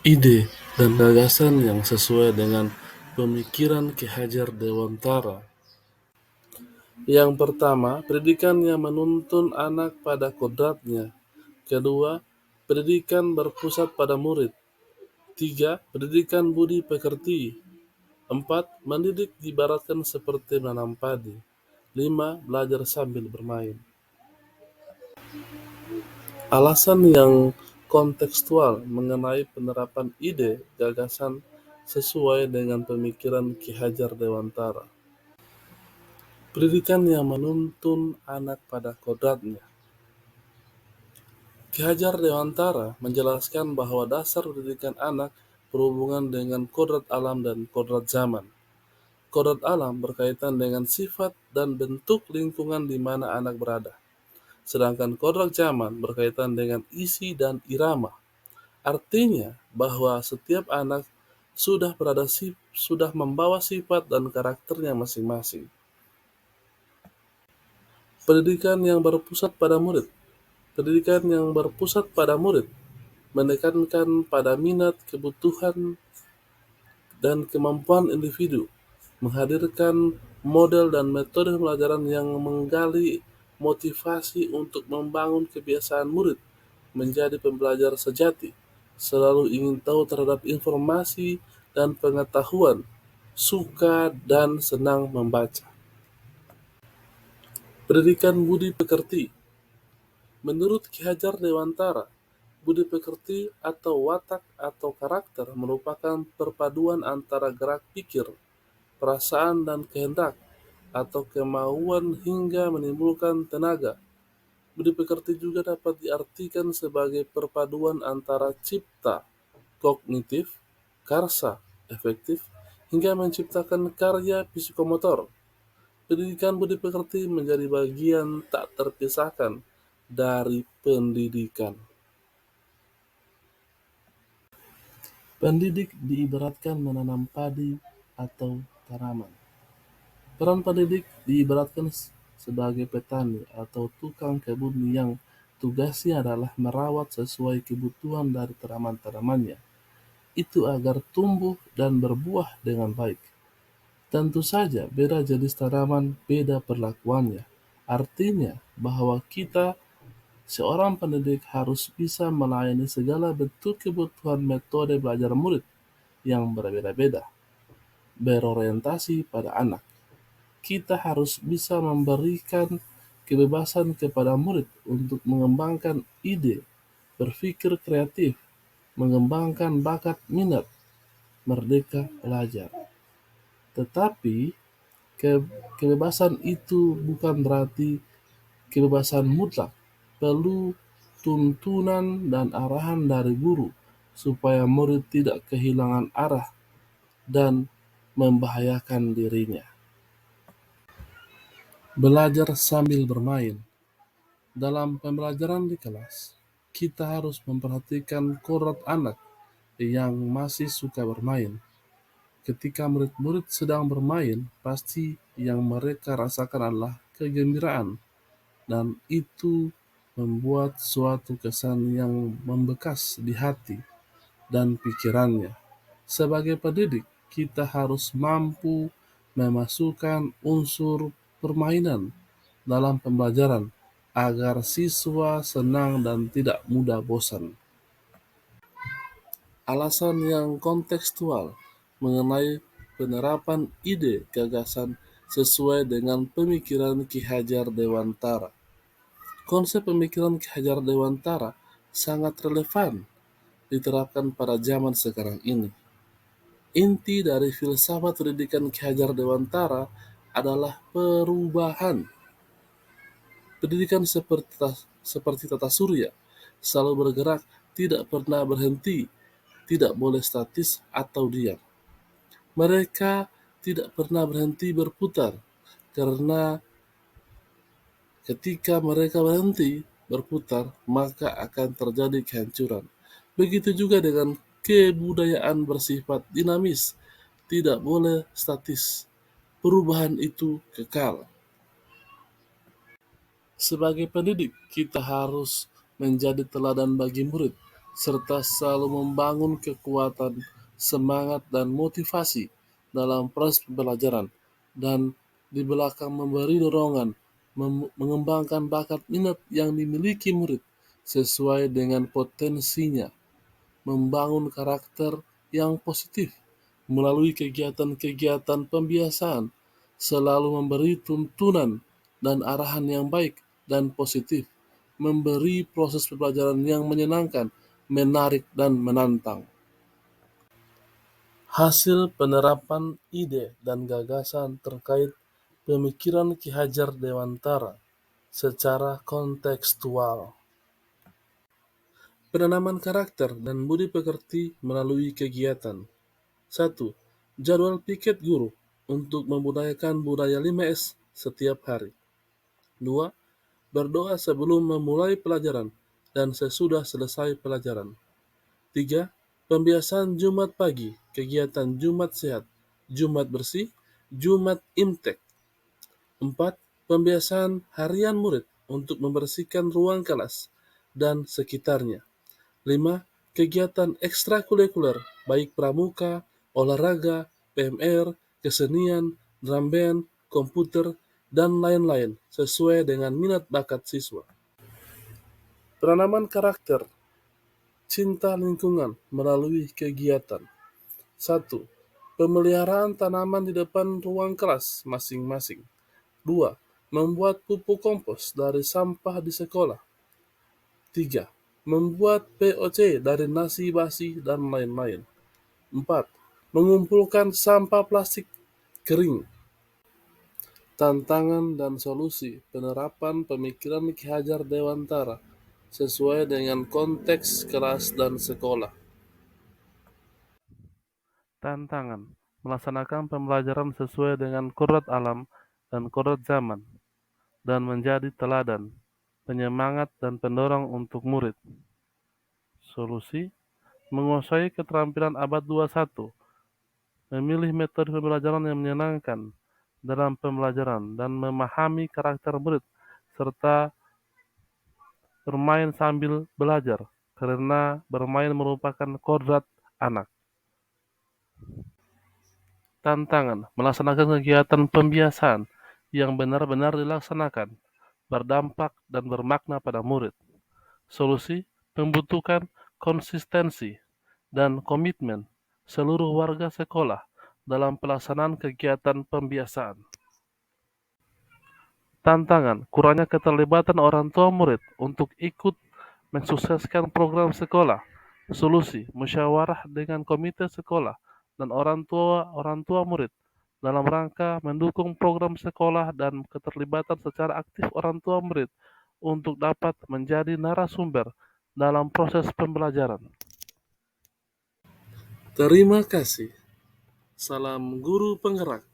Ide dan gagasan yang sesuai dengan pemikiran Ki Hajar Dewantara. Yang pertama, pendidikan yang menuntun anak pada kodratnya. Kedua, pendidikan berpusat pada murid. Tiga, pendidikan budi pekerti. Empat, mendidik diibaratkan seperti menanam padi. Lima, belajar sambil bermain. Alasan yang kontekstual mengenai penerapan ide gagasan sesuai dengan pemikiran Ki Hajar Dewantara. Pendidikan yang menuntun anak pada kodratnya. Ki Hajar Dewantara menjelaskan bahwa dasar pendidikan anak berhubungan dengan kodrat alam dan kodrat zaman. Kodrat alam berkaitan dengan sifat dan bentuk lingkungan di mana anak berada. Sedangkan kodrat zaman berkaitan dengan isi dan irama. Artinya bahwa setiap anak sudah membawa sifat dan karakternya masing-masing. Pendidikan yang berpusat pada murid. Pendidikan yang berpusat pada murid menekankan pada minat, kebutuhan, dan kemampuan individu, menghadirkan model dan metode pembelajaran yang menggali motivasi untuk membangun kebiasaan murid menjadi pembelajar sejati, selalu ingin tahu terhadap informasi dan pengetahuan, suka dan senang membaca. Pendidikan budi pekerti. Menurut Ki Hajar Dewantara, budi pekerti atau watak atau karakter merupakan perpaduan antara gerak pikir, perasaan dan kehendak, atau kemauan hingga menimbulkan tenaga. Budi pekerti juga dapat diartikan sebagai perpaduan antara cipta, kognitif, karsa, efektif, hingga menciptakan karya psikomotor. Pendidikan budi pekerti menjadi bagian tak terpisahkan dari pendidikan. Pendidik diibaratkan menanam padi atau tanaman. Peran pendidik diibaratkan sebagai petani atau tukang kebun yang tugasnya adalah merawat sesuai kebutuhan dari tanaman-tanamannya, itu agar tumbuh dan berbuah dengan baik. Tentu saja beda jenis tanaman, beda perlakuannya. Artinya bahwa kita seorang pendidik harus bisa melayani segala bentuk kebutuhan metode belajar murid yang berbeda-beda, berorientasi pada anak. Kita harus bisa memberikan kebebasan kepada murid untuk mengembangkan ide, berpikir kreatif, mengembangkan bakat minat, merdeka belajar. Tetapi kebebasan itu bukan berarti kebebasan mutlak. Perlu tuntunan dan arahan dari guru supaya murid tidak kehilangan arah dan membahayakan dirinya. Belajar sambil bermain. Dalam pembelajaran di kelas, kita harus memperhatikan kodrat anak yang masih suka bermain. Ketika murid-murid sedang bermain, pasti yang mereka rasakan adalah kegembiraan, dan itu membuat suatu kesan yang membekas di hati dan pikirannya. Sebagai pendidik, kita harus mampu memasukkan unsur permainan dalam pembelajaran agar siswa senang dan tidak mudah bosan. Alasan yang kontekstual mengenai penerapan ide gagasan sesuai dengan pemikiran Ki Hajar Dewantara. Konsep pemikiran Ki Hajar Dewantara sangat relevan diterapkan pada zaman sekarang ini. Inti dari filsafat pendidikan Ki Hajar Dewantara adalah perubahan. Pendidikan seperti tata surya, selalu bergerak, tidak pernah berhenti, tidak boleh statis atau diam. Mereka tidak pernah berhenti berputar, karena ketika mereka berhenti, berputar, maka akan terjadi kehancuran. Begitu juga dengan kebudayaan bersifat dinamis, tidak boleh statis. Perubahan itu kekal. Sebagai pendidik, kita harus menjadi teladan bagi murid, serta selalu membangun kekuatan, semangat, dan motivasi dalam proses pembelajaran, dan di belakang memberi dorongan, mengembangkan bakat minat yang dimiliki murid sesuai dengan potensinya, membangun karakter yang positif melalui kegiatan-kegiatan pembiasaan, selalu memberi tuntunan dan arahan yang baik dan positif, memberi proses pembelajaran yang menyenangkan, menarik, dan menantang. Hasil penerapan ide dan gagasan terkait pemikiran Ki Hajar Dewantara secara kontekstual. Penanaman karakter dan budi pekerti melalui kegiatan. 1. Jadwal piket guru untuk membudayakan budaya 5S setiap hari. 2. Berdoa sebelum memulai pelajaran dan sesudah selesai pelajaran. 3. Pembiasaan Jumat pagi, kegiatan Jumat sehat, Jumat bersih, Jumat imtek. 4. Pembiasaan harian murid untuk membersihkan ruang kelas dan sekitarnya. 5. Kegiatan ekstrakurikuler baik pramuka, olahraga, PMR, kesenian, drum band, komputer, dan lain-lain sesuai dengan minat bakat siswa. Penanaman karakter cinta lingkungan melalui kegiatan. 1. Pemeliharaan tanaman di depan ruang kelas masing-masing. 2. Membuat pupuk kompos dari sampah di sekolah. 3. Membuat POC dari nasi basi dan lain-lain. 4. Mengumpulkan sampah plastik kering. Tantangan dan solusi penerapan pemikiran Ki Hajar Dewantara sesuai dengan konteks kelas dan sekolah. Tantangan: melaksanakan pembelajaran sesuai dengan kodrat alam dan kodrat zaman, dan menjadi teladan, penyemangat, dan pendorong untuk murid. Solusi: menguasai keterampilan abad 21, memilih metode pembelajaran yang menyenangkan dalam pembelajaran, dan memahami karakter murid, serta bermain sambil belajar, karena bermain merupakan kodrat anak. Tantangan: melaksanakan kegiatan pembiasaan yang benar-benar dilaksanakan, berdampak, dan bermakna pada murid. Solusi: membutuhkan konsistensi dan komitmen seluruh warga sekolah dalam pelaksanaan kegiatan pembiasaan. Tantangan: kurangnya keterlibatan orang tua murid untuk ikut mensukseskan program sekolah. Solusi: musyawarah dengan komite sekolah dan orang tua murid dalam rangka mendukung program sekolah dan keterlibatan secara aktif orang tua murid untuk dapat menjadi narasumber dalam proses pembelajaran. Terima kasih. Salam guru penggerak.